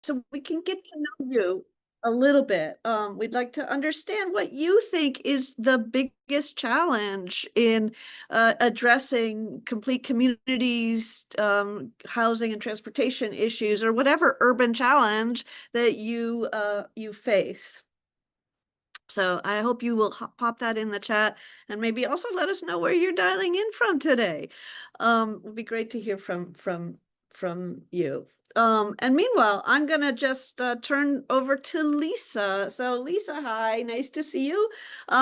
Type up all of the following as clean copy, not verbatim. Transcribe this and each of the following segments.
so we can get to know you a little bit. We'd like to understand what you think is the biggest challenge in addressing complete communities, housing and transportation issues, or whatever urban challenge that you face. So I hope you will pop that in the chat and maybe also let us know where you're dialing in from today. It would be great to hear from you. And meanwhile, I'm gonna just turn over to Lisa. So Lisa, hi, nice to see you.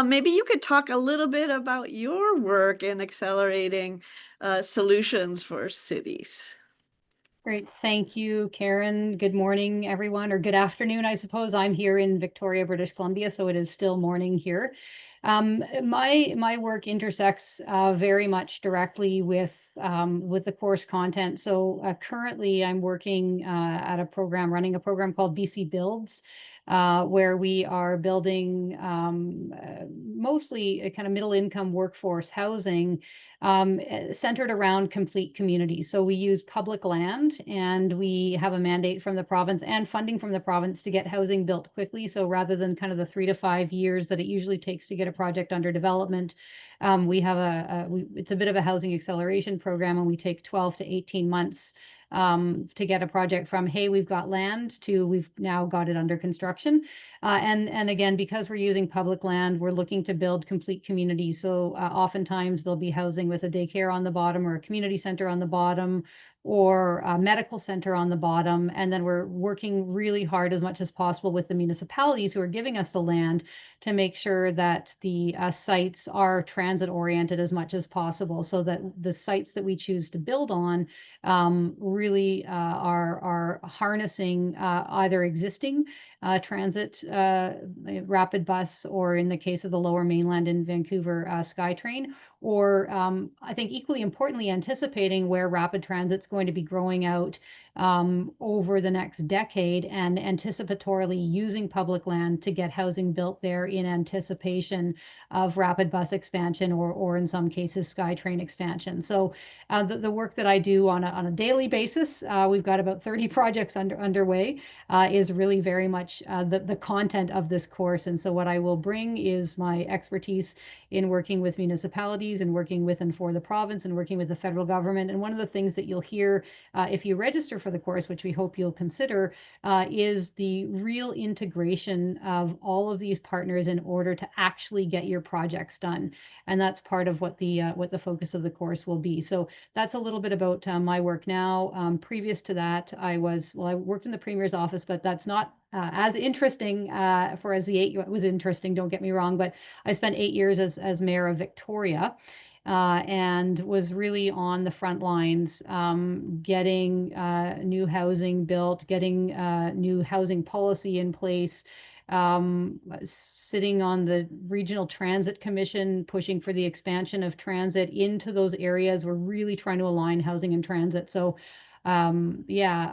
Maybe you could talk a little bit about your work in accelerating solutions for cities. Great. Thank you, Karen. Good morning, everyone, or good afternoon, I suppose. I'm here in Victoria, British Columbia, so it is still morning here. My work intersects very much directly with the course content. So currently, I'm working at a program, running a program called BC Builds, where we are building mostly a kind of middle income workforce housing centered around complete communities. So we use public land, and we have a mandate from the province and funding from the province to get housing built quickly. So rather than kind of the 3 to 5 years that it usually takes to get a project under development, we have it's a bit of a housing acceleration program, and we take 12 to 18 months to get a project from, hey, we've got land, to we've now got it under construction. And again, because we're using public land, we're looking to build complete communities. So oftentimes there'll be housing with a daycare on the bottom, or a community center on the bottom, or a medical center on the bottom. And then we're working really hard as much as possible with the municipalities who are giving us the land to make sure that the sites are transit oriented as much as possible, so that the sites that we choose to build on really are harnessing either existing transit, rapid bus, or in the case of the Lower Mainland in Vancouver, SkyTrain, or I think equally importantly, anticipating where rapid transit's going to be growing out over the next decade, and anticipatorily using public land to get housing built there in anticipation of rapid bus expansion, or in some cases SkyTrain expansion. So the work that I do on a daily basis, we've got about 30 projects underway, is really very much the content of this course. And so what I will bring is my expertise in working with municipalities, and working with and for the province, and working with the federal government. And one of the things that you'll hear if you register for the course, which we hope you'll consider, is the real integration of all of these partners in order to actually get your projects done. And that's part of what the focus of the course will be. So that's a little bit about my work now. Previous to that, I worked in the Premier's office, but that's not as interesting for as the 8 years. It was interesting, don't get me wrong, but I spent 8 years as mayor of Victoria. And was really on the front lines, getting new housing built, getting new housing policy in place, sitting on the Regional Transit Commission, pushing for the expansion of transit into those areas. We're really trying to align housing and transit. So yeah,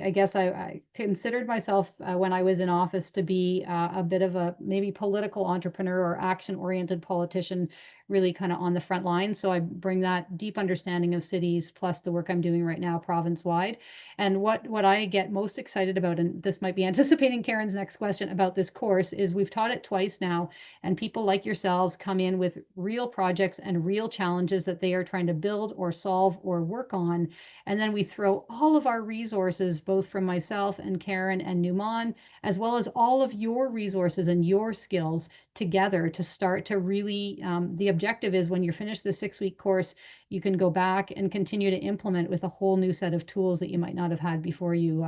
I guess I considered myself when I was in office to be a bit of a maybe political entrepreneur, or action-oriented politician, really kind of on the front line. So I bring that deep understanding of cities, plus the work I'm doing right now province-wide. And what I get most excited about, and this might be anticipating Karen's next question about this course, is we've taught it twice now, and people like yourselves come in with real projects and real challenges that they are trying to build or solve or work on. And then we throw all of our resources, both from myself and Karen and Numan, as well as all of your resources and your skills, together to start to really, the objective is, when you're finished the 6-week course, you can go back and continue to implement with a whole new set of tools that you might not have had before you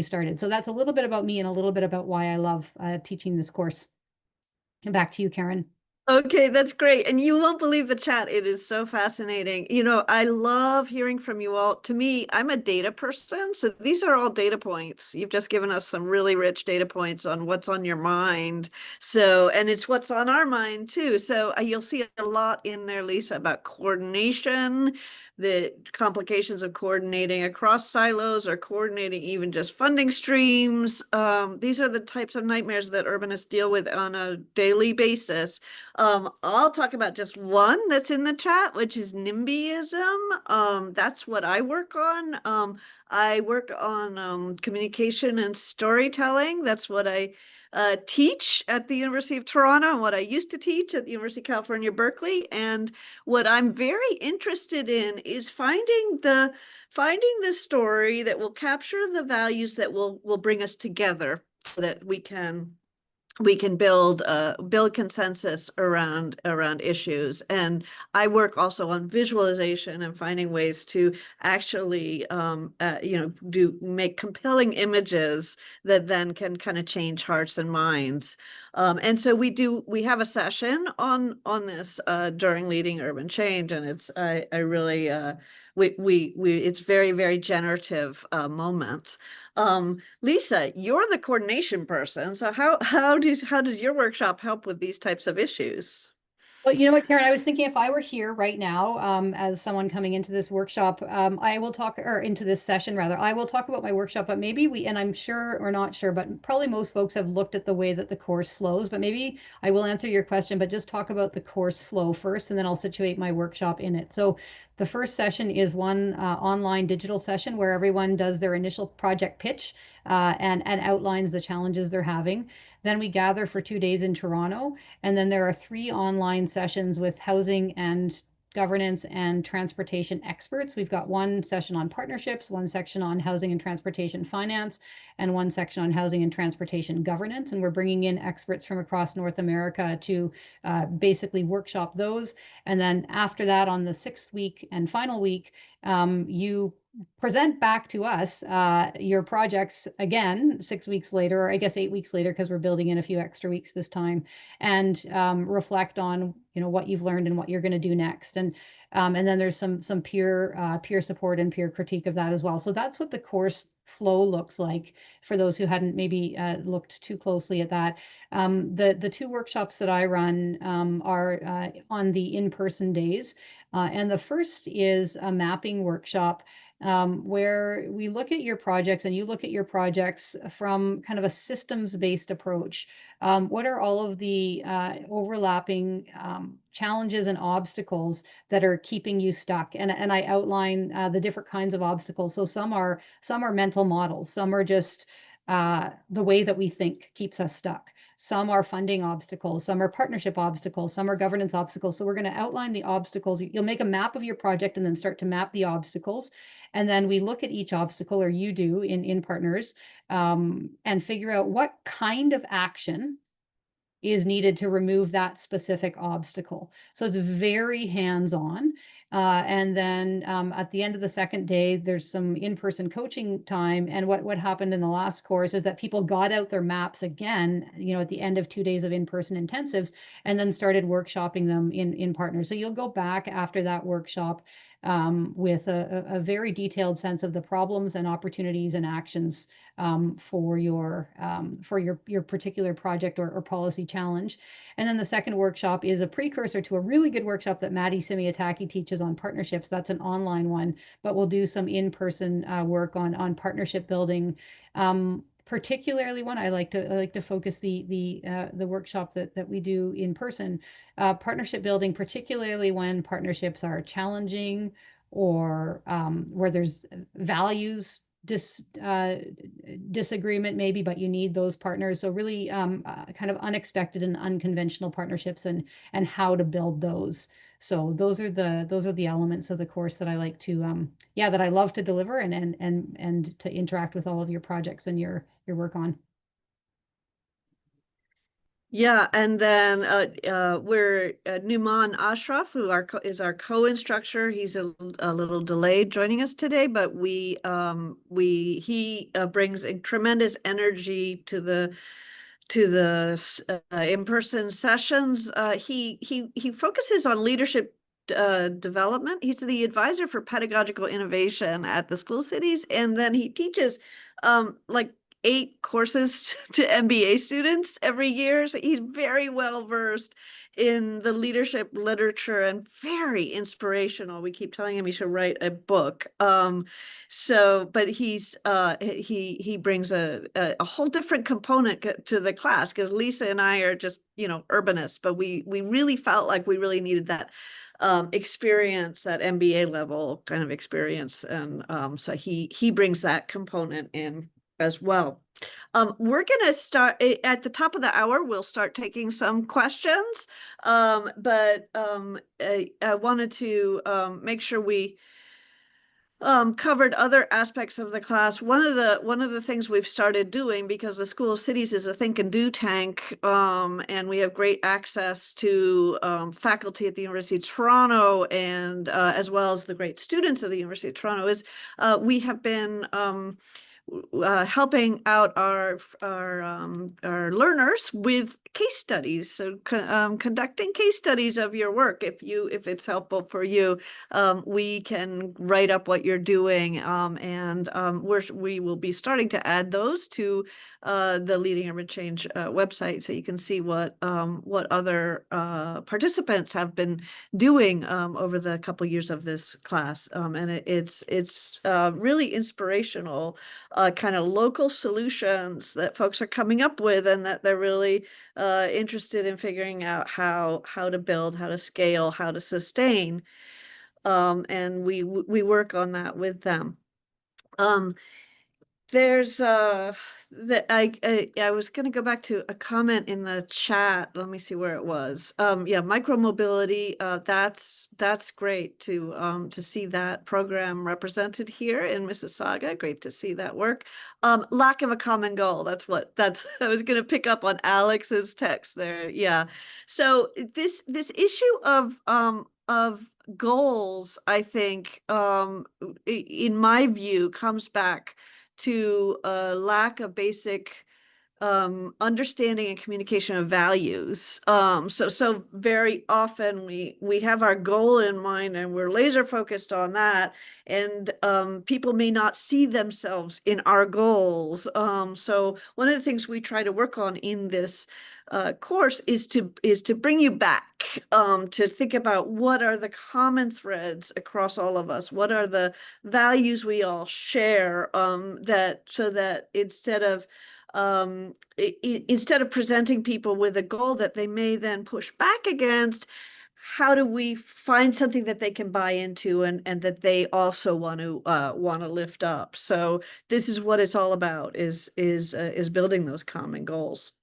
started. So that's a little bit about me, and a little bit about why I love teaching this course. And back to you, Karen. Okay, that's great. And you won't believe the chat. It is so fascinating. I love hearing from you all. To me, I'm a data person. So these are all data points. You've just given us some really rich data points on what's on your mind. So, and it's what's on our mind too. So you'll see a lot in there, Lisa, about coordination, the complications of coordinating across silos, or coordinating even just funding streams. These are the types of nightmares that urbanists deal with on a daily basis. I'll talk about just one that's in the chat, which is NIMBYism. That's what I work on. I work on communication and storytelling. That's what I teach at the University of Toronto and what I used to teach at the University of California, Berkeley. And what I'm very interested in is finding the story that will capture the values that will bring us together so that we can build consensus around issues. And I work also on visualization and finding ways to actually do make compelling images that then can kind of change hearts and minds. And so we have a session on this during Leading Urban Change, and I really we it's very, very generative moments. Lisa, you're the coordination person. So how does your workshop help with these types of issues? Well, you know what, Karen, I was thinking if I were here right now, as someone coming into this workshop, I will talk, or into this session rather, I will talk about my workshop, but maybe and I'm sure or not sure, but probably most folks have looked at the way that the course flows, but maybe I will answer your question, but just talk about the course flow first, and then I'll situate my workshop in it. So the first session is one online digital session where everyone does their initial project pitch and outlines the challenges they're having. Then we gather for 2 days in Toronto, and then there are 3 online sessions with housing and governance and transportation experts. We've got one session on partnerships, one section on housing and transportation finance, and one section on housing and transportation governance. And we're bringing in experts from across North America to basically workshop those. And then after that, on the 6th week and final week, you present back to us your projects again 6 weeks later, or I guess 8 weeks later, because we're building in a few extra weeks this time, and reflect on what you've learned and what you're going to do next. And then there's some peer support and peer critique of that as well. So that's what the course flow looks like for those who hadn't maybe looked too closely at that. The 2 workshops that I run are on the in-person days. And the first is a mapping workshop where we look at your projects and you look at your projects from kind of a systems-based approach. What are all of the overlapping challenges and obstacles that are keeping you stuck? And I outline the different kinds of obstacles. So some are mental models, some are just the way that we think keeps us stuck. Some are funding obstacles, some are partnership obstacles, some are governance obstacles. So we're going to outline the obstacles. You'll make a map of your project and then start to map the obstacles. And then we look at each obstacle, or you do in partners, and figure out what kind of action is needed to remove that specific obstacle. So it's very hands-on. And then at the end of the second day, there's some in-person coaching time. And what happened in the last course is that people got out their maps again, at the end of 2 days of in-person intensives, and then started workshopping them in partners. So you'll go back after that workshop with a very detailed sense of the problems and opportunities and actions for your particular project or policy challenge. And then the second workshop is a precursor to a really good workshop that Maddie Simiataki teaches on partnerships. That's an online one, but we'll do some in-person work on partnership building. Particularly one I like to focus the workshop that we do in person, partnership building, particularly when partnerships are challenging or where there's values disagreement maybe, but you need those partners. So really kind of unexpected and unconventional partnerships and how to build those. So those are the elements of the course that I like to that I love to deliver and to interact with all of your projects and your work on. Yeah, and then we're Numan Ashraf, who is our co-instructor. He's a little delayed joining us today, but he brings a tremendous energy to the in-person sessions. He focuses on leadership development. He's the advisor for pedagogical innovation at the School Cities, and then he teaches like 8 courses to MBA students every year. So he's very well versed in the leadership literature and very inspirational. We keep telling him he should write a book. But he brings a whole different component to the class, because Lisa and I are just, urbanists, but we really felt like we really needed that experience, that MBA level kind of experience. And so he brings that component in as well. We're going to start at the top of the hour. We'll start taking some questions. But I wanted to make sure we covered other aspects of the class. One of the things we've started doing, because the School of Cities is a think and do tank, and we have great access to faculty at the University of Toronto, and as well as the great students of the University of Toronto, is we have been helping out our learners with case studies. So conducting case studies of your work, if it's helpful for you, we can write up what you're doing, and we will be starting to add those to the Leading Urban Change website, so you can see what other participants have been doing over the couple years of this class, and it's really inspirational, kind of local solutions that folks are coming up with, and that they're really interested in figuring out how to build, how to scale, how to sustain, and we work on that with them. There's that I was going to go back to a comment in the chat. Let me see where it was. Yeah, micromobility. That's great to see that program represented here in Mississauga. Great to see that work. Lack of a common goal. That's I was going to pick up on Alex's text there. Yeah. So this issue of goals, I think, in my view, comes back to a lack of basic understanding and communication of values. So very often we have our goal in mind and we're laser focused on that, and people may not see themselves in our goals. So one of the things we try to work on in this course is to bring you back, to think about what are the common threads across all of us, what are the values we all share, so that instead of presenting people with a goal that they may then push back against, how do we find something that they can buy into, and that they also want to lift up? So this is what it's all about, is building those common goals.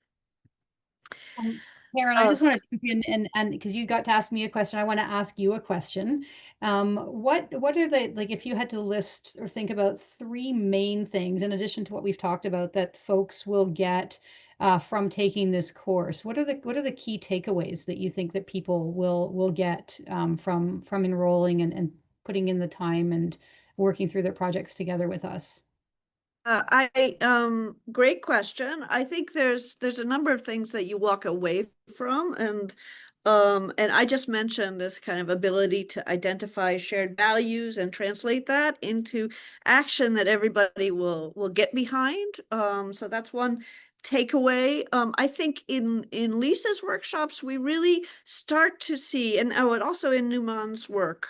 Um, Karen, I just want to jump in, and because you got to ask me a question, I want to ask you a question. What are the, like, if you had to list or think about three main things in addition to what we've talked about that folks will get from taking this course? What are the key takeaways that you think that people will get from enrolling and putting in the time and working through their projects together with us? Great question. I think there's a number of things that you walk away from, and I just mentioned this kind of ability to identify shared values and translate that into action that everybody will get behind. So that's one takeaway. I think in Lisa's workshops, we really start to see, and also in Newman's work,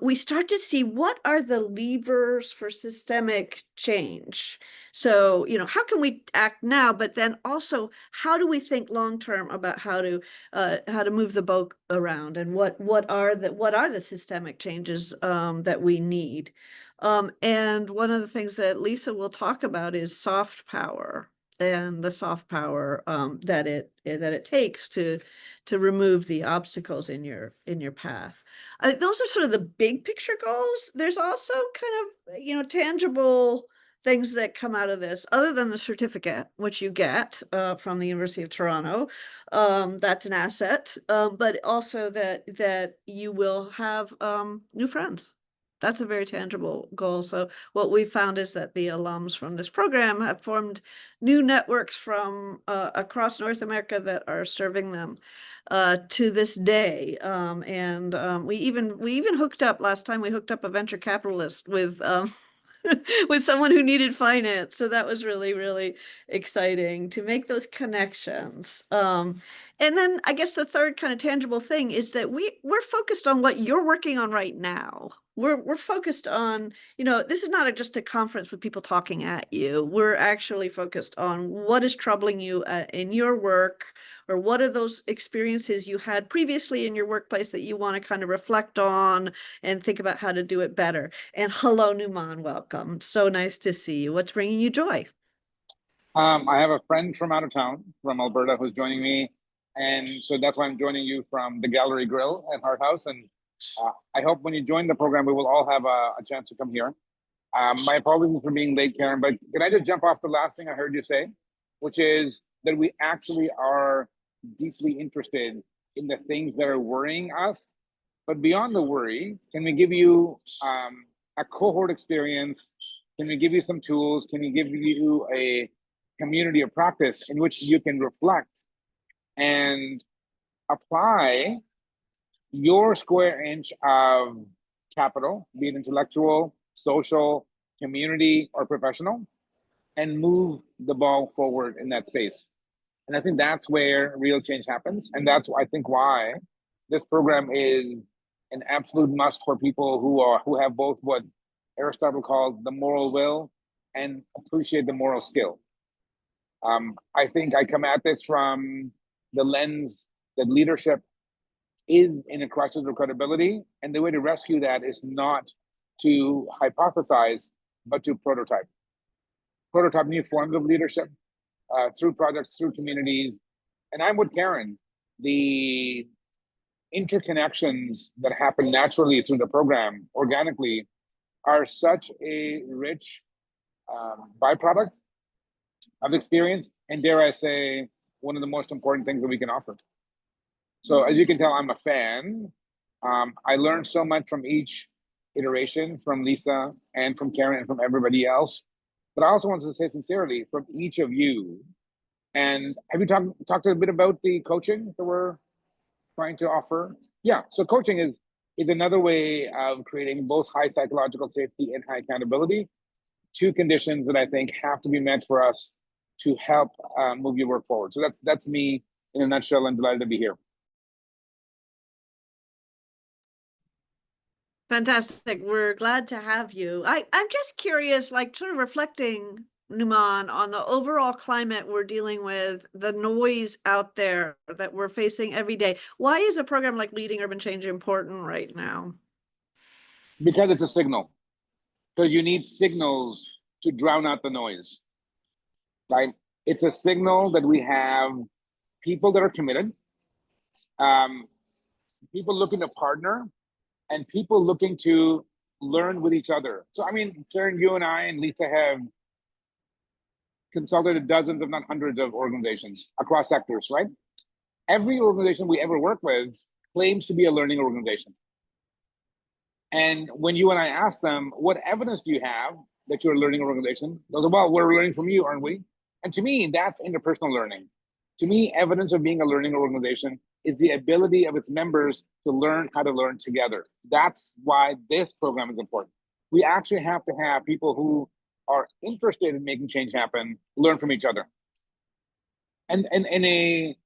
we start to see what are the levers for systemic change. So, how can we act now, but then also how do we think long term about how to move the boat around, and what are the systemic changes that we need. And one of the things that Lisa will talk about is soft power, and the soft power that it takes to remove the obstacles in your path. Those are sort of the big picture goals. There's also kind of tangible things that come out of this, other than the certificate, which you get from the University of Toronto. That's an asset, but also that you will have new friends. That's a very tangible goal. So what we found is that the alums from this program have formed new networks from across North America that are serving them to this day. And we even hooked up last time. We hooked up a venture capitalist with with someone who needed finance. So that was really, really exciting to make those connections. And then I guess the third kind of tangible thing is that we're focused on what you're working on right now. We're focused on, this is not just a conference with people talking at you. We're actually focused on what is troubling you in your work, or what are those experiences you had previously in your workplace that you want to kind of reflect on and think about how to do it better. And hello, Numan, welcome. So nice to see you. What's bringing you joy? I have a friend from out of town, from Alberta, who's joining me. And so that's why I'm joining you from the Gallery Grill at Hart House. And I hope when you join the program, we will all have a chance to come here. My apologies for being late, Karen, but can I just jump off the last thing I heard you say, which is that we actually are deeply interested in the things that are worrying us. But beyond the worry, can we give you a cohort experience? Can we give you some tools? Can we give you a community of practice in which you can reflect and apply your square inch of capital, be it intellectual, social, community, or professional, and move the ball forward in that space? And I think that's where real change happens. And that's, I think, why this program is an absolute must for people who have both what Aristotle called the moral will and appreciate the moral skill. I think I come at this from the lens that leadership is in a crisis of credibility, and the way to rescue that is not to hypothesize, but to prototype new forms of leadership through projects, through communities. And I'm with Karen. The interconnections that happen naturally through the program, organically, are such a rich byproduct of experience, and dare I say, one of the most important things that we can offer. So as you can tell, I'm a fan. I learned so much from each iteration, from Lisa and from Karen and from everybody else. But I also want to say sincerely from each of you. And have you talked a bit about the coaching that we're trying to offer? Yeah, so coaching is another way of creating both high psychological safety and high accountability. Two conditions that I think have to be met for us to help move your work forward. So that's me in a nutshell. I'm delighted to be here. Fantastic. We're glad to have you. I'm just curious, like sort of reflecting, Numan, on the overall climate we're dealing with, the noise out there that we're facing every day. Why is a program like Leading Urban Change important right now? Because it's a signal. Because you need signals to drown out the noise, right? It's a signal that we have people that are committed, people looking to partner, and people looking to learn with each other. So, I mean, Karen, you and I and Lisa have consulted dozens, if not hundreds, of organizations across sectors, right? Every organization we ever work with claims to be a learning organization. And when you and I ask them, what evidence do you have that you're a learning organization? They'll say, well, we're learning from you, aren't we? And to me, that's interpersonal learning. To me, evidence of being a learning organization is the ability of its members to learn how to learn together. That's why this program is important. We actually have to have people who are interested in making change happen learn from each other. And a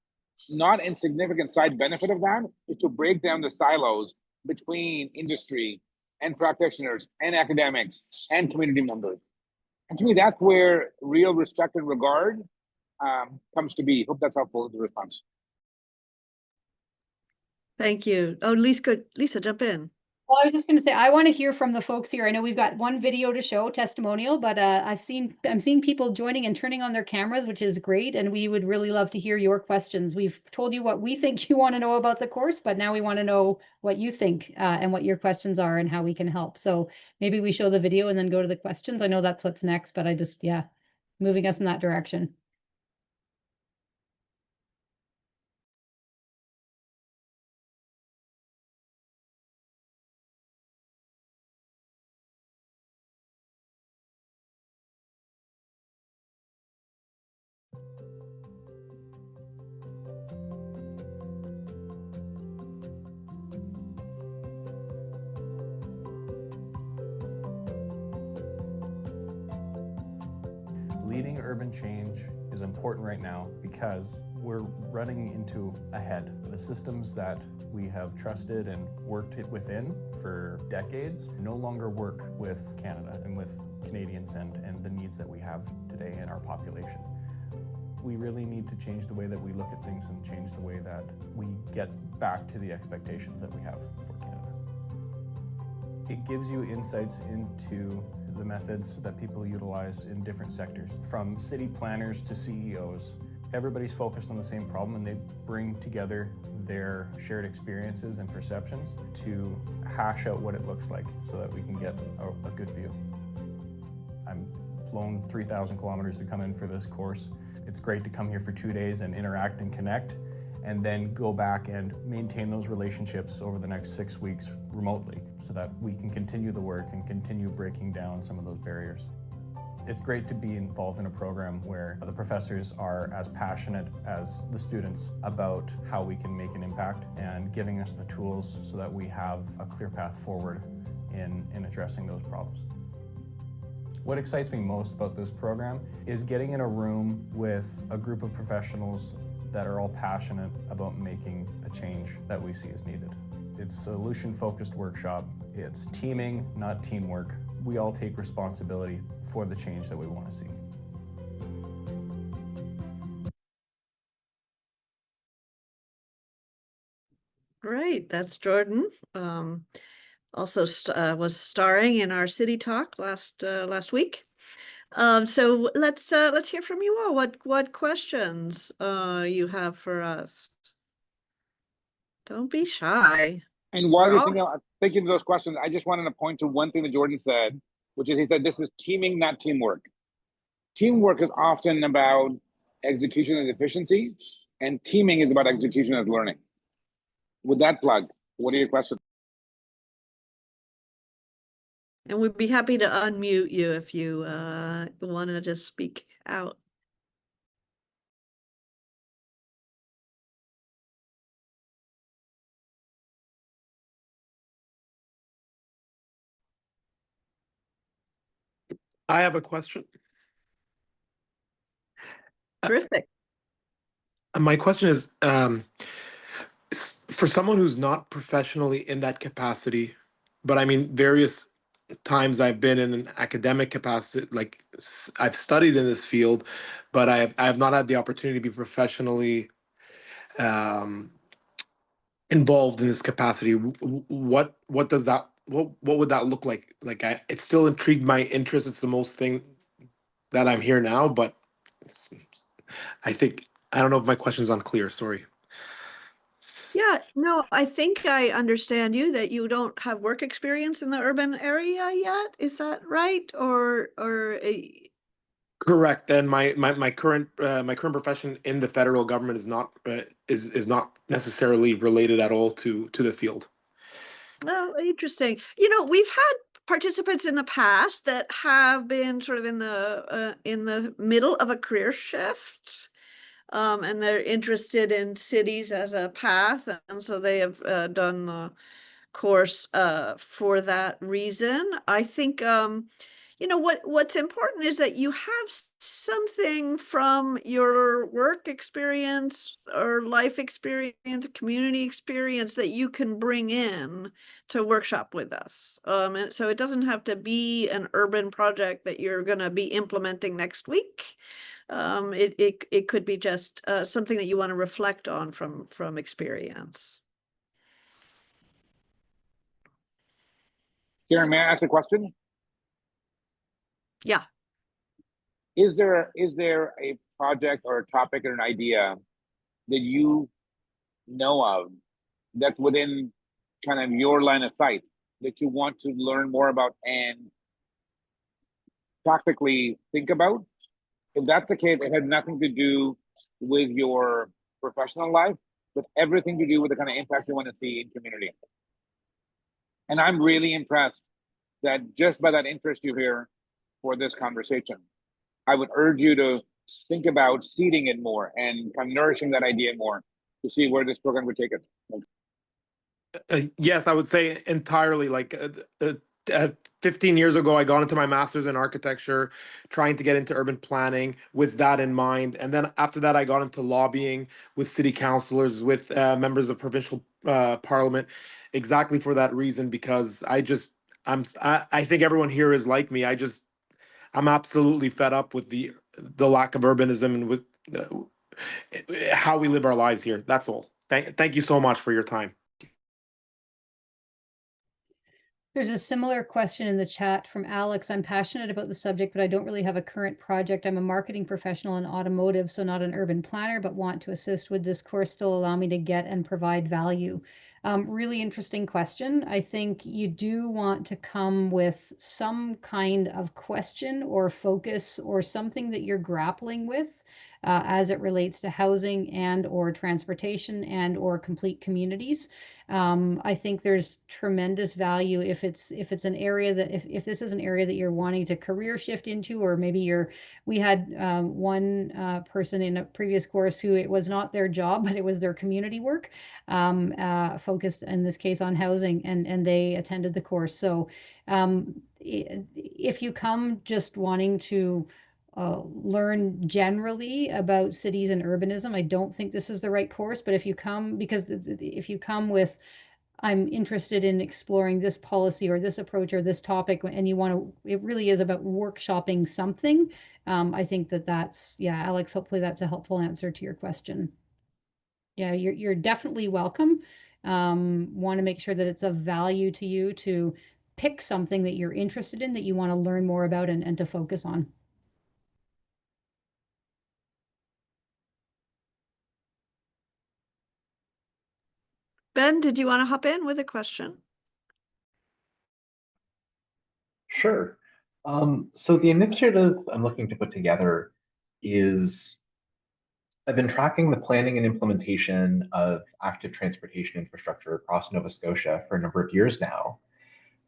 not insignificant side benefit of that is to break down the silos between industry and practitioners and academics and community members. And to me, that's where real respect and regard comes to be. Hope that's helpful as a response. Thank you. Oh, Lisa, jump in. Well, I was just going to say, I want to hear from the folks here. I know we've got one video to show, testimonial, but I'm seeing people joining and turning on their cameras, which is great. And we would really love to hear your questions. We've told you what we think you want to know about the course, but now we want to know what you think and what your questions are and how we can help. So maybe we show the video and then go to the questions. I know that's what's next, but yeah, moving us in that direction. Leading urban change is important right now because we're running into a head. The systems that we have trusted and worked within for decades no longer work with Canada and with Canadians and the needs that we have today in our population. We really need to change the way that we look at things and change the way that we get back to the expectations that we have for Canada. It gives you insights into the methods that people utilize in different sectors, from city planners to CEOs. Everybody's focused on the same problem and they bring together their shared experiences and perceptions to hash out what it looks like so that we can get a good view. I'm flown 3,000 kilometers to come in for this course. It's great to come here for 2 days and interact and connect, and then go back and maintain those relationships over the next 6 weeks remotely so that we can continue the work and continue breaking down some of those barriers. It's great to be involved in a program where the professors are as passionate as the students about how we can make an impact and giving us the tools so that we have a clear path forward in addressing those problems. What excites me most about this program is getting in a room with a group of professionals that are all passionate about making a change that we see as needed. It's a solution-focused workshop. It's teaming, not teamwork. We all take responsibility for the change that we want to see. Great, that's Jordan. Also was starring in our City Talk last week. So let's hear from you all. What questions you have for us? Don't be shy. And while We're you're thinking of those questions, I just wanted to point to one thing that Jordan said, which is he said this is teaming, not teamwork. Teamwork is often about execution and efficiency, and teaming is about execution and learning. With that plug, what are your questions? And we'd be happy to unmute you if you want to just speak out. I have a question. Terrific. My question is, for someone who's not professionally in that capacity, but I mean, various times I've been in an academic capacity, like I've studied in this field, but I have not had the opportunity to be professionally involved in this capacity. What does that what would that look like? Like it still intrigued my interest. It's the most thing that I'm here now, but I think I don't know if my question's unclear. Sorry. Yeah, no, I think I understand you that you don't have work experience in the urban area yet. Is that right? Or Correct. And my current profession in the federal government is not is not necessarily related at all to the field. oh, interesting. You know, we've had participants in the past that have been sort of in the middle of a career shift. And they're interested in cities as a path, and so they have done the course for that reason. I think you know what's important is that you have something from your work experience or life experience, community experience that you can bring in to workshop with us. And so it doesn't have to be an urban project that you're going to be implementing next week. It could be just something that you want to reflect on from experience. Karen, may I ask a question? Yeah. Is there a project or a topic or an idea that you know of that's within kind of your line of sight that you want to learn more about and tactically think about? If that's the case, it has nothing to do with your professional life, but everything to do with the kind of impact you want to see in community. And I'm really impressed that just by that interest you hear for this conversation, I would urge you to think about seeding it more and kind of nourishing that idea more to see where this program would take it. Yes, I would say entirely. Like 15 years ago, I got into my master's in architecture, trying to get into urban planning with that in mind. And then after that, I got into lobbying with city councilors, with members of provincial parliament, exactly for that reason, because I think everyone here is like me. I'm absolutely fed up with the lack of urbanism and with how we live our lives here. That's all. Thank you so much for your time. There's a similar question in the chat from Alex. I'm passionate about the subject, but I don't really have a current project. I'm a marketing professional in automotive, so not an urban planner, but want to assist. Would this course still allow me to get and provide value? Really interesting question. I think you do want to come with some kind of question or focus or something that you're grappling with as it relates to housing and or transportation and or complete communities. I think there's tremendous value if it's an area that if this is an area that you're wanting to career shift into, or maybe we had one person in a previous course who it was not their job, but it was their community work, focused in this case on housing, and they attended the course. So if you come just wanting to learn generally about cities and urbanism, I don't think this is the right course. But if you come with, I'm interested in exploring this policy or this approach or this topic, and you want to, it really is about workshopping something. I think that's, yeah, Alex, hopefully that's a helpful answer to your question. Yeah, you're definitely welcome. Want to make sure that it's of value to you to pick something that you're interested in, that you want to learn more about and to focus on. Ben, did you want to hop in with a question? Sure. So the initiative I'm looking to put together is I've been tracking the planning and implementation of active transportation infrastructure across Nova Scotia for a number of years now.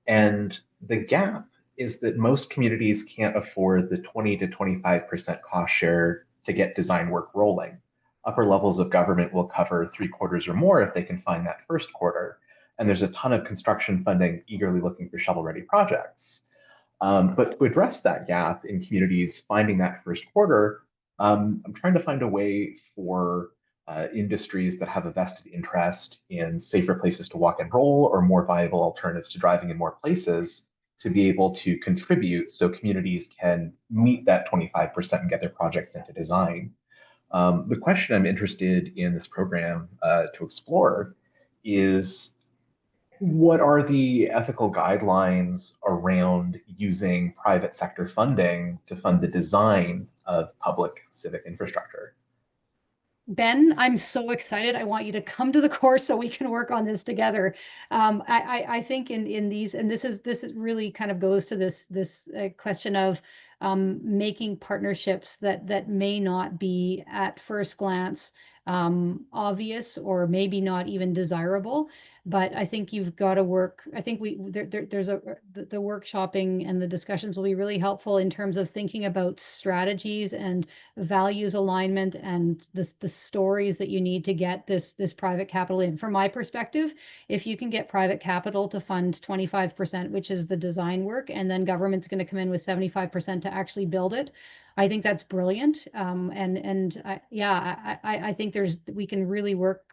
And the gap is that most communities can't afford the 20 to 25% cost share to get design work rolling. Upper levels of government will cover 3/4 or more if they can find that first quarter. And there's a ton of construction funding eagerly looking for shovel-ready projects. But to address that gap in communities finding that first quarter, I'm trying to find a way for industries that have a vested interest in safer places to walk and roll or more viable alternatives to driving in more places to be able to contribute so communities can meet that 25% and get their projects into design. The question I'm interested in this program to explore is what are the ethical guidelines around using private sector funding to fund the design of public civic infrastructure? Ben, I'm so excited. I want you to come to the course so we can work on this together. I think in these, and this is really kind of goes to this question of making partnerships that may not be at first glance obvious or maybe not even desirable. But I think you've got to work. I think there's the workshopping and the discussions will be really helpful in terms of thinking about strategies and values alignment and the stories that you need to get this private capital in. From my perspective, if you can get private capital to fund 25%, which is the design work, and then government's going to come in with 75% to actually build it, I think that's brilliant. I think we can really work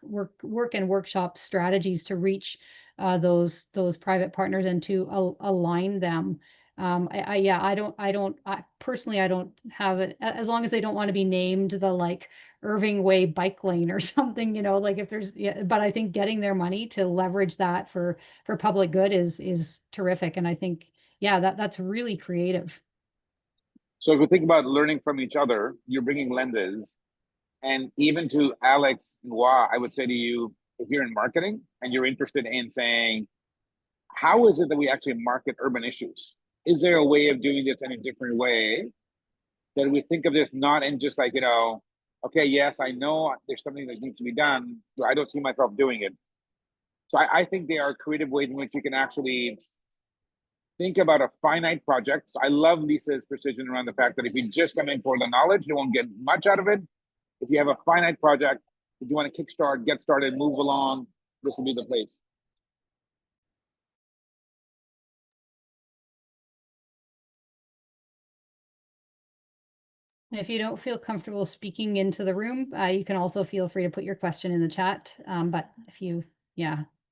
and workshop strategies to reach those private partners and to align them. I personally don't have it, as long as they don't want to be named the like Irving Way bike lane or something, like if there's, yeah, but I think getting their money to leverage that for public good is terrific. And I think, yeah, that's really creative. So if we think about learning from each other, you're bringing lenses. And even to Alex and Wa, I would say to you, if you're in marketing and you're interested in saying, how is it that we actually market urban issues? Is there a way of doing this in a different way? That we think of this not in just like, okay, yes, I know there's something that needs to be done, but I don't see myself doing it. So I think there are creative ways in which you can actually think about a finite project. So I love Lisa's precision around the fact that if you just come in for the knowledge, you won't get much out of it. If you have a finite project, if you want to kickstart, get started, move along, this will be the place. If you don't feel comfortable speaking into the room, you can also feel free to put your question in the chat. But if you,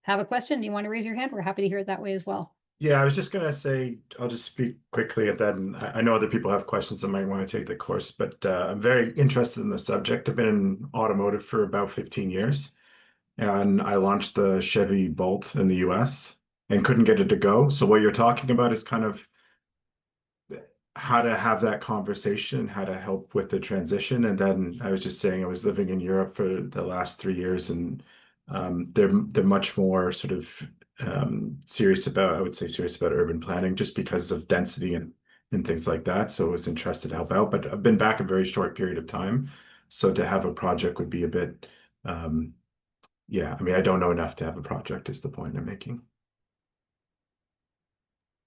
have a question, you want to raise your hand, we're happy to hear it that way as well. Yeah, I was just going to say, I'll just speak quickly at that. And I know other people have questions that might want to take the course, but I'm very interested in the subject. I've been in automotive for about 15 years, and I launched the Chevy Bolt in the US and couldn't get it to go. So what you're talking about is kind of how to have that conversation, how to help with the transition. And then I was just saying I was living in Europe for the last 3 years, and they're much more sort of serious about, I would say, serious about urban planning just because of density and things like that. So I was interested to help out, but I've been back a very short period of time. So to have a project would be a bit, yeah, I mean, I don't know enough to have a project is the point I'm making.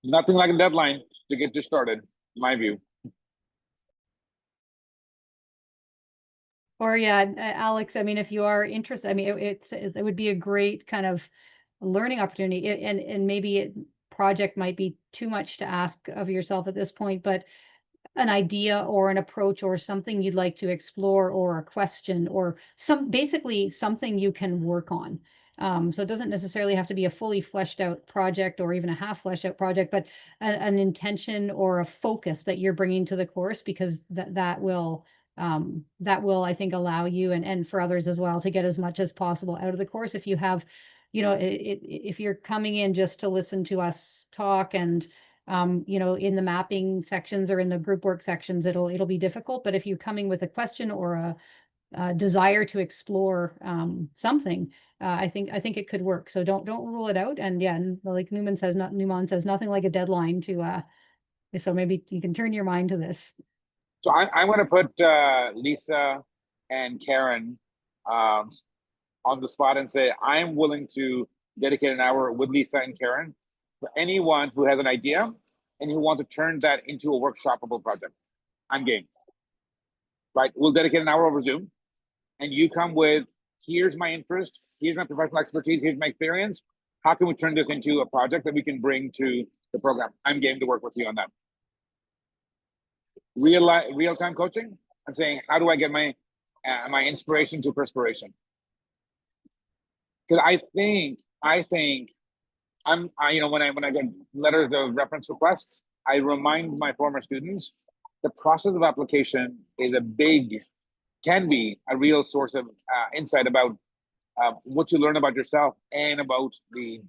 Nothing like a deadline to get you started, in my view. Or Alex, I mean, if you are interested, I mean, it would be a great kind of learning opportunity, and maybe project might be too much to ask of yourself at this point, but an idea or an approach or something you'd like to explore, or a question, or basically something you can work on. So it doesn't necessarily have to be a fully fleshed out project or even a half fleshed out project, but an intention or a focus that you're bringing to the course, because that will, I think, allow you and for others as well to get as much as possible out of the course. If you have, if you're coming in just to listen to us talk and in the mapping sections or in the group work sections, it'll be difficult. But if you're coming with a question or a desire to explore something, I think it could work. So don't rule it out. And like Newman says, nothing like a deadline to. So maybe you can turn your mind to this. So I'm going to put Lisa and Karen on the spot and say I'm willing to dedicate an hour with Lisa and Karen for anyone who has an idea and who wants to turn that into a workshopable project. I'm game. Right? We'll dedicate an hour over Zoom, and you come with, here's my interest, here's my professional expertise, here's my experience. How can we turn this into a project that we can bring to the program? I'm game to work with you on that. Real-time coaching. I'm saying, how do I get my inspiration to perspiration? Because I think when I get letters of reference requests, I remind my former students the process of application can be a real source of insight about what you learn about yourself and about the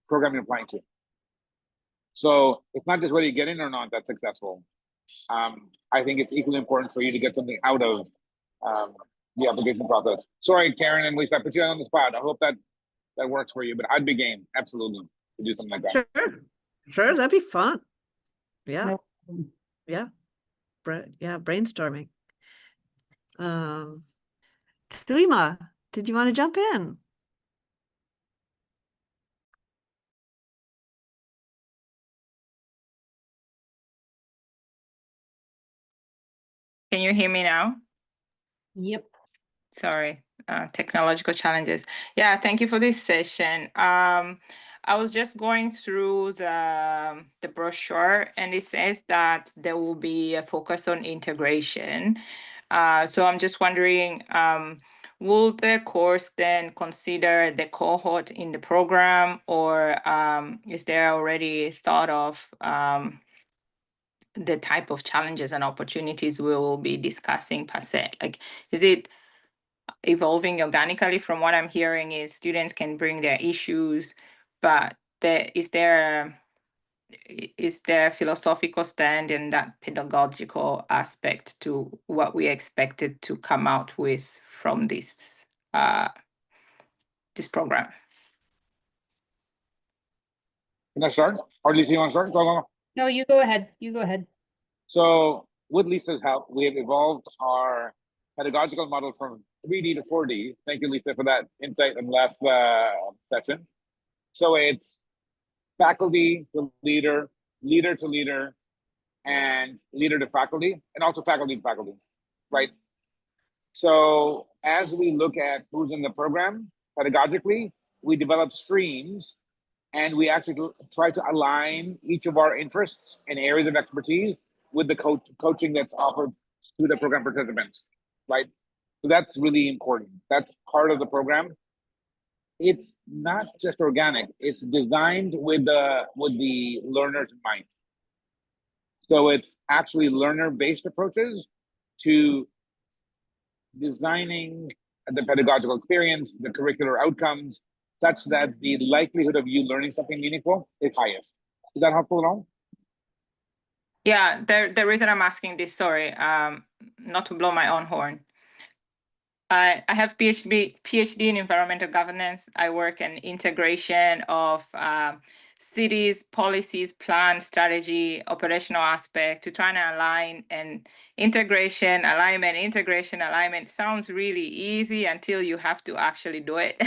program you're applying to. So it's not just whether you get in or not that's successful. I think it's equally important for you to get something out of the application process. Sorry, Karen and Lisa, I put you on the spot. I hope that works for you, but I'd be game, absolutely, to do something like that. Sure, that'd be fun. Yeah. No. Yeah. Brainstorming. Tuima, did you want to jump in? Can you hear me now? Yep. Sorry, technological challenges. Yeah, thank you for this session. I was just going through the brochure, and it says that there will be a focus on integration. So I'm just wondering, will the course then consider the cohort in the program, or is there already thought of the type of challenges and opportunities we will be discussing per se? Like, is it evolving organically? From what I'm hearing is students can bring their issues, but is there a philosophical stand and that pedagogical aspect to what we expected to come out with from this program? Can I start? Or Lisa, you want to start? Go. No, you go ahead. So with Lisa's help, we have evolved our pedagogical model from 3D to 4D. Thank you, Lisa, for that insight in the last session. So it's faculty to leader, leader to leader, and leader to faculty, and also faculty to faculty, right? So as we look at who's in the program, pedagogically, we develop streams, and we actually try to align each of our interests and areas of expertise with the coaching that's offered to the program participants, right? So that's really important. That's part of the program. It's not just organic, it's designed with the learner's mind. So it's actually learner-based approaches to designing the pedagogical experience, the curricular outcomes, such that the likelihood of you learning something meaningful is highest. Is that helpful at all? Yeah, the reason I'm asking this, sorry, not to blow my own horn. I have PhD in environmental governance. I work in integration of cities, policies, plan, strategy, operational aspect to try to align, and integration, alignment sounds really easy until you have to actually do it.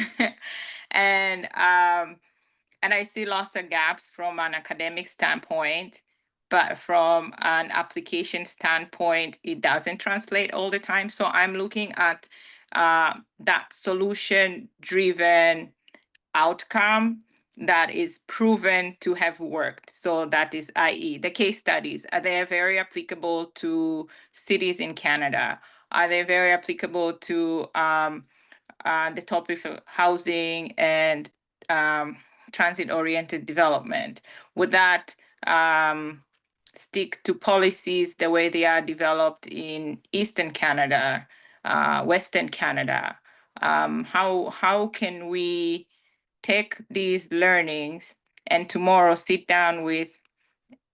And I see lots of gaps from an academic standpoint, but from an application standpoint, it doesn't translate all the time. So I'm looking at that solution-driven outcome that is proven to have worked. So that is, i.e., the case studies. Are they very applicable to cities in Canada? Are they very applicable to the topic of housing and transit-oriented development? Would that stick to policies the way they are developed in Eastern Canada, Western Canada? How can we take these learnings and tomorrow sit down with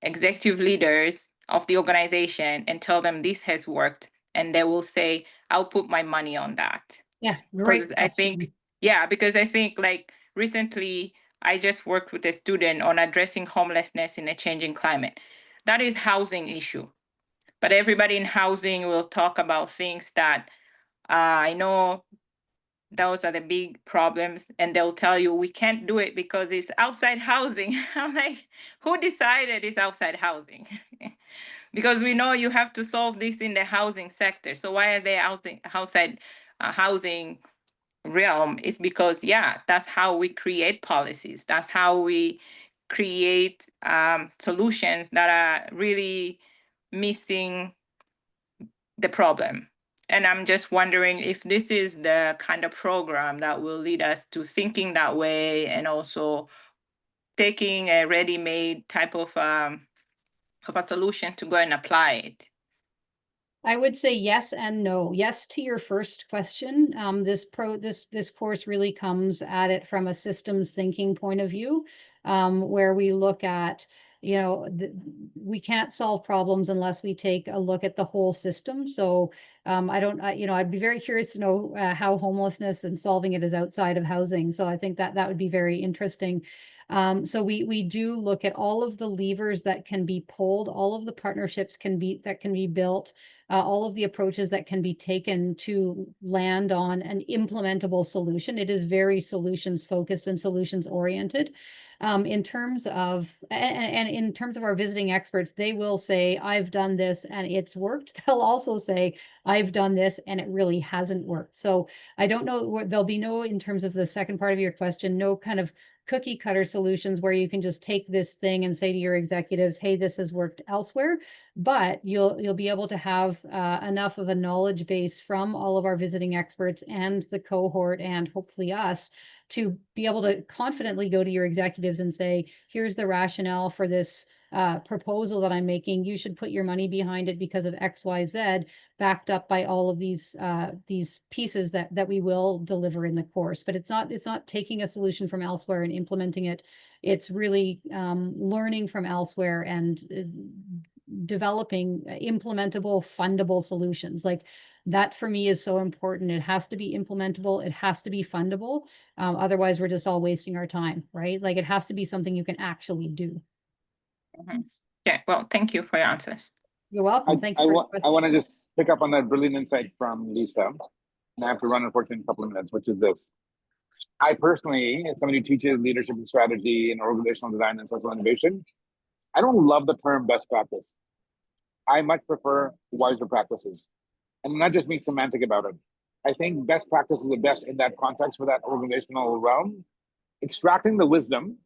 executive leaders of the organization and tell them this has worked, and they will say, I'll put my money on that? Yeah, great. Because I think, yeah, because I think like recently I just worked with a student on addressing homelessness in a changing climate. That is housing issue. But everybody in housing will talk about things that I know those are the big problems, and they'll tell you we can't do it because it's outside housing. I'm like, who decided it's outside housing? Because we know you have to solve this in the housing sector. So why are they outside housing realm? Is because, yeah, that's how we create policies. That's how we create solutions that are really missing the problem. And I'm just wondering if this is the kind of program that will lead us to thinking that way, and also taking a ready-made type of a solution to go and apply it. I would say yes and no. Yes to your first question. This course really comes at it from a systems thinking point of view, where we look at, we can't solve problems unless we take a look at the whole system. So I'd be very curious to know how homelessness and solving it is outside of housing. So I think that would be very interesting. So we do look at all of the levers that can be pulled, all of the partnerships that can be built, all of the approaches that can be taken to land on an implementable solution. It is very solutions focused and solutions oriented. In terms of our visiting experts, they will say, I've done this and it's worked. They'll also say, I've done this and it really hasn't worked. So I don't know, there'll be no, in terms of the second part of your question, no kind of cookie cutter solutions where you can just take this thing and say to your executives, hey, this has worked elsewhere. But you'll be able to have enough of a knowledge base from all of our visiting experts and the cohort, and hopefully us, to be able to confidently go to your executives and say, here's the rationale for this proposal that I'm making. You should put your money behind it because of X, Y, Z, backed up by all of these pieces that we will deliver in the course. But it's not taking a solution from elsewhere and implementing it. It's really learning from elsewhere and developing implementable, fundable solutions. Like that for me is so important. It has to be implementable. It has to be fundable. Otherwise, we're just all wasting our time, right? Like it has to be something you can actually do. Mm-hmm. Yeah, well, thank you for your answers. You're welcome. Thanks I want to just pick up on that brilliant insight from Lisa. And I have to run, unfortunately, in a couple of minutes, which is this. I personally, as somebody who teaches leadership and strategy and organizational design and social innovation, I don't love the term best practice. I much prefer wiser practices. And not just being semantic about it. I think best practice is the best in that context for that organizational realm. Extracting the wisdom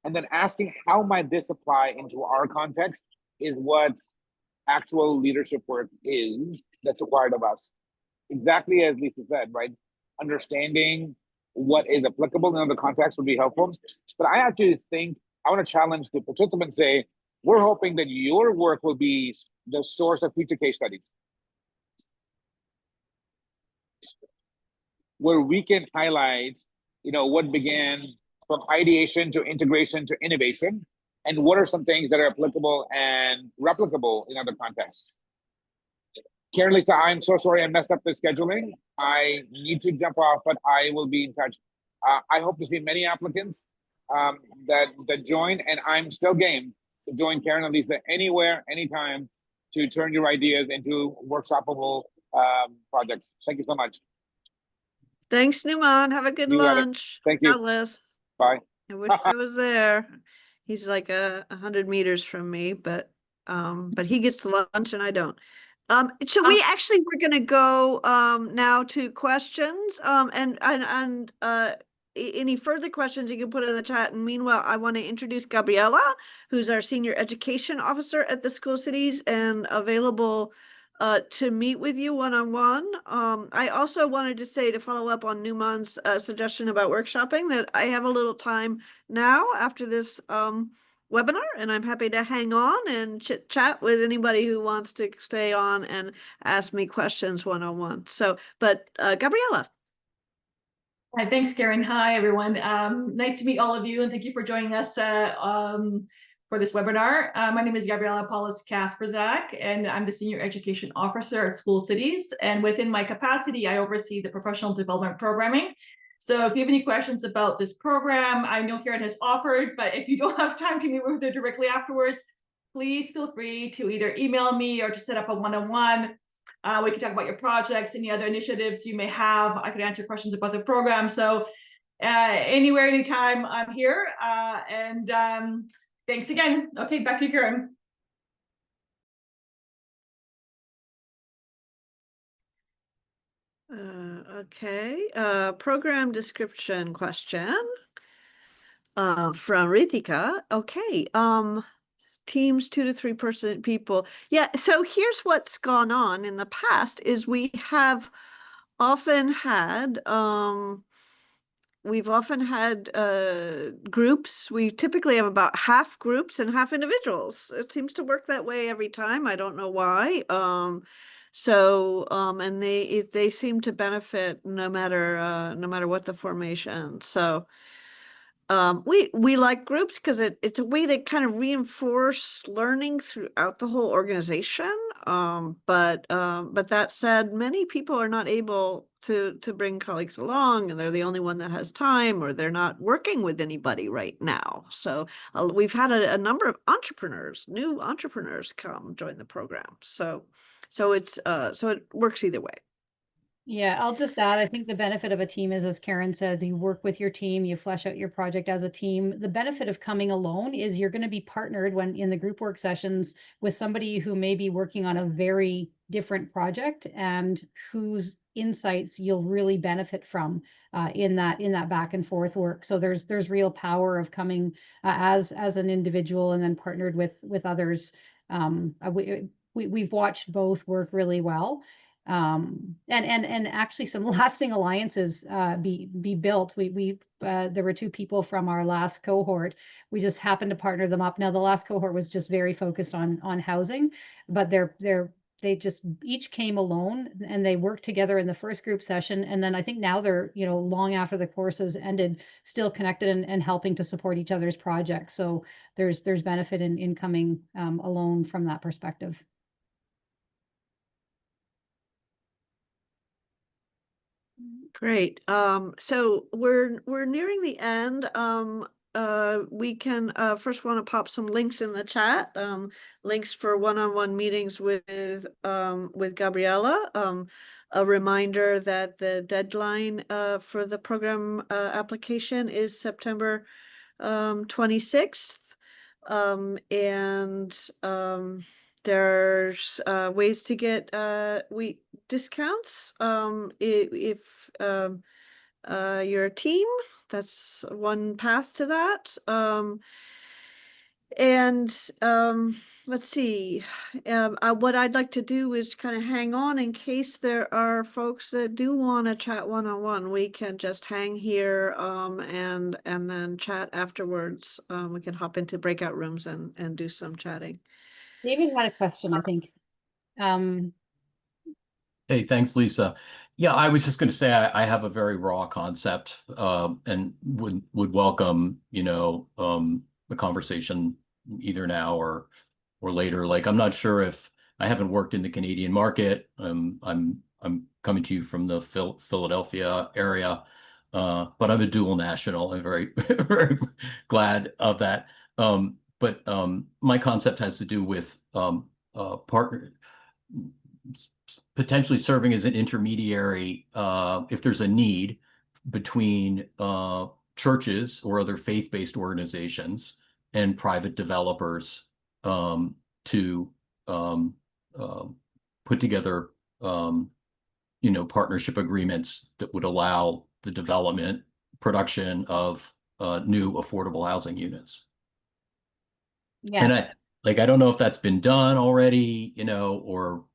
and then asking how might this apply into our context is what actual leadership work is that's required of us. Exactly as Lisa said, right? Understanding what is applicable in other contexts would be helpful. But I actually think I want to challenge the participants, say, we're hoping that your work will be the source of future case studies, where we can highlight, what began from ideation to integration to innovation, and what are some things that are applicable and replicable in other contexts. Karen, Lisa, I'm so sorry I messed up the scheduling. I need to jump off, but I will be in touch. I hope to see many applicants that join, and I'm still game to join Karen and Lisa anywhere, anytime, to turn your ideas into workshopable projects. Thank you so much. Thanks, Numan. Have a good You got it. lunch. Thank you. Jealous. Bye. I wish I was there. He's like 100 meters from me, but he gets the lunch and I don't. So we actually we're gonna go now to questions. And any further questions you can put in the chat. And meanwhile, I want to introduce Gabriela, who's our senior education officer at the School Cities and available to meet with you one-on-one. I also wanted to say, to follow up on Numan's suggestion about workshopping, that I have a little time now after this webinar, and I'm happy to hang on and chit chat with anybody who wants to stay on and ask me questions one-on-one. So, but Gabriela. Hi, thanks, Karen. Hi, everyone. Nice to meet all of you, and thank you for joining us for this webinar. My name is Gabriela Pawlus Kasprzak, and I'm the Senior Education Officer at School Cities. And within my capacity, I oversee the professional development programming. So if you have any questions about this program, I know Karen has offered, but if you don't have time to meet with her directly afterwards, please feel free to either email me or to set up a one-on-one. We can talk about your projects, any other initiatives you may have. I could answer questions about the program. So anywhere, anytime, I'm here. And thanks again. Okay, back to you, Karen. Okay, program description question from Ritika. Okay, teams 2 to 3 people. Yeah, so here's what's gone on in the past is we have often had we've often had groups. We typically have about half groups and half individuals. It seems to work that way every time. I don't know why. And they seem to benefit no matter what the formation. So we like groups because it's a way to kind of reinforce learning throughout the whole organization. But that said, many people are not able to bring colleagues along, and they're the only one that has time, or they're not working with anybody right now. So we've had a number of new entrepreneurs come join the program. So it works either way. Yeah, I'll just add, I think the benefit of a team is, as Karen says, you work with your team, you flesh out your project as a team. The benefit of coming alone is you're going to be partnered when in the group work sessions with somebody who may be working on a very different project and whose insights you'll really benefit from in that back and forth work. So there's real power of coming as an individual and then partnered with others. We've watched both work really well. And actually some lasting alliances be built. There were 2 people from our last cohort. We just happened to partner them up. Now the last cohort was just very focused on housing, but they just each came alone and they worked together in the first group session. And then I think now they're, long after the courses ended, still connected and helping to support each other's projects. So there's benefit in coming alone from that perspective. Great. So we're nearing the end. We can first want to pop some links in the chat. Links for one-on-one meetings with Gabriela. A reminder that the deadline for the program application is September 26th. There's ways to get discounts if you're a team. That's one path to that. And let's see. What I'd like to do is kind of hang on in case there are folks that do want to chat one-on-one. We can just hang here and then chat afterwards. We can hop into breakout rooms and do some chatting. David had a question, I think. Hey, thanks, Lisa. Yeah, I was just going to say I have a very raw concept and would welcome, the conversation either now or later. Like, I'm not sure if I haven't worked in the Canadian market. I'm coming to you from the Philadelphia area, but I'm a dual national. I'm very very glad of that. But my concept has to do with partner potentially serving as an intermediary if there's a need between churches or other faith-based organizations and private developers to put together partnership agreements that would allow the development, production of new affordable housing units. Yes. And I don't know if that's been done already, or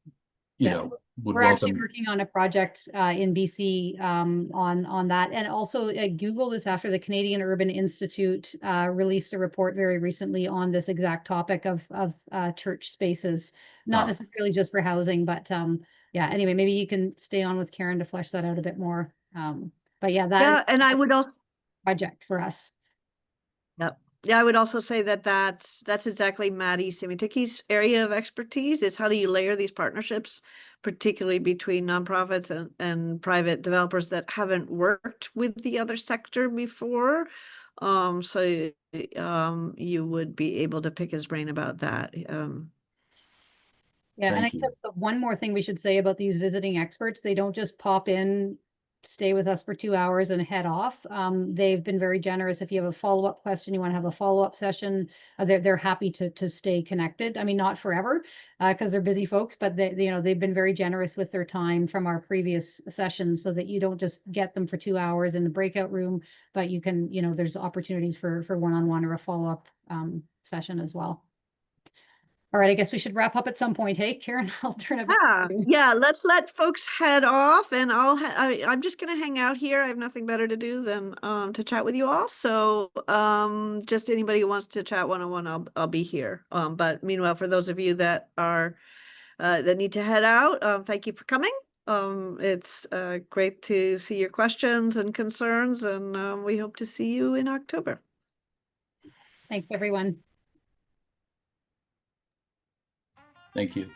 would we're actually welcome. working on a project in BC on that. And also Google this after the Canadian Urban Institute released a report very recently on this exact topic of church spaces, not necessarily just for housing, but yeah, anyway, maybe you can stay on with Karen to flesh that out a bit more. But yeah, that and I would also project for us. Yep. Yeah, I would also say that that's exactly Maddie Simitiki's area of expertise is how do you layer these partnerships, particularly between nonprofits and private developers that haven't worked with the other sector before. So you would be able to pick his brain about that. Yeah, and I guess that's the one more thing we should say about these visiting experts. They don't just pop in, stay with us for 2 hours and head off. They've been very generous. If you have a follow-up question, you want to have a follow-up session, they're happy to stay connected. I mean, not forever, because they're busy folks, but they've been very generous with their time from our previous sessions, so that you don't just get them for 2 hours in the breakout room, but you can, there's opportunities for one-on-one or a follow-up session as well. All right, I guess we should wrap up at some point. Hey, Karen, I'll turn it back to you. Yeah, let's let folks head off, and I'm just gonna hang out here. I have nothing better to do than to chat with you all. So just anybody who wants to chat one-on-one, I'll be here. But meanwhile, for those of you that are that need to head out, thank you for coming. It's great to see your questions and concerns, and we hope to see you in October. Thanks, everyone. Thank you.